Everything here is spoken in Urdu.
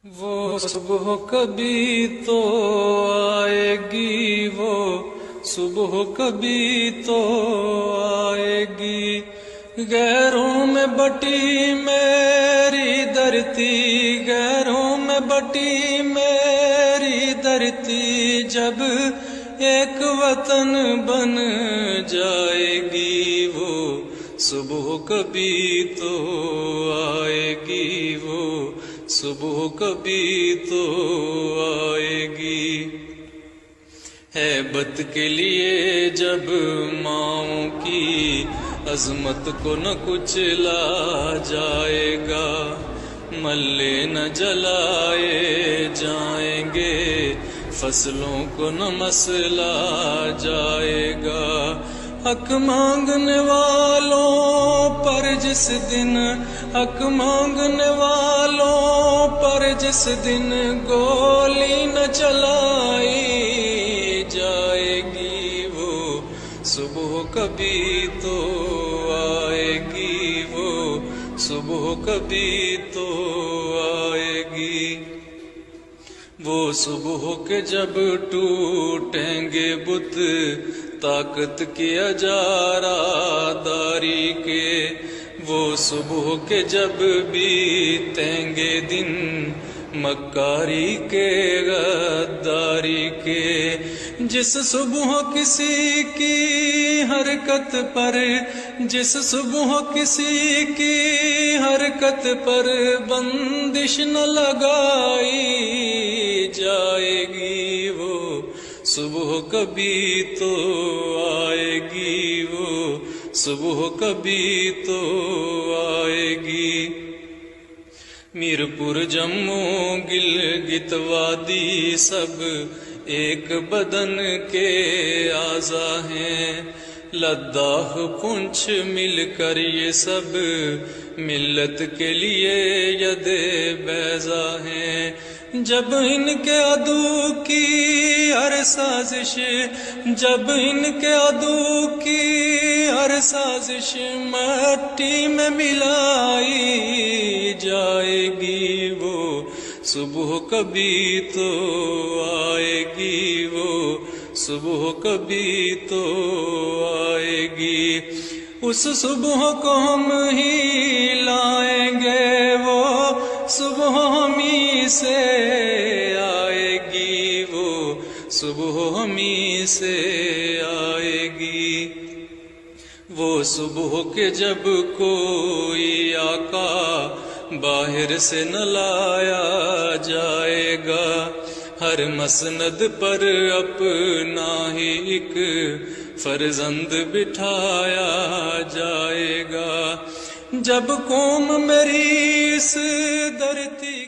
وہ صبح کبھی تو آئے گی، وہ صبح کبھی تو آئے گی، غیروں میں بٹی میری دھرتی، غیروں میں بٹی میری دھرتی، جب ایک وطن بن جائے گی، وہ صبح کبھی تو آئے گی، وہ صبح کبھی تو آئے گی۔ ہیبت کے لیے جب ماؤں کی عظمت کو نہ کچلا جائے گا، ملے نہ جلائے جائیں گے، فصلوں کو نہ مسلا جائے گا، حق مانگنے والوں پر جس دن، حق مانگنے والوں پر جس دن گولی نہ چلائی جائے گی، وہ صبح کبھی تو آئے گی، وہ صبح کبھی تو آئے گی۔ وہ صبح کے جب ٹوٹیں گے بت طاقت کی اجارہ داری کے، وہ صبح کے جب بیتیں گے دن مکاری کے غداری کے، جس صبح کسی کی حرکت پر، جس صبح کسی کی حرکت پر بندش نہ لگائی جائے گی، وہ صبح کبھی تو آئے گی، وہ صبح کبھی تو آئے گی۔ میرپور جموں گلگت وادی سب ایک بدن کے اعضاء ہیں، لداخ پونچھ مل کر یہ سب ملت کے لیے ید بیضا ہیں، جب ان کے عدو کی ہر سازش، جب ان کے عدو کی ہر سازش مٹی میں ملائی جائے گی، وہ صبح کبھی تو آئے گی، وہ صبح کبھی تو آئے گی، اس صبح کو ہم ہی لائیں گے، وہ صبح ہمیں سے آئے گی، وہ صبح ہمیں سے آئے گی۔ وہ صبح کے جب کوئی آقا باہر سے نہ لایا جائے گا، ہر مسند پر اپنا ہی ایک فرزند بٹھایا جائے گا، جب قوم میری اس دھرتی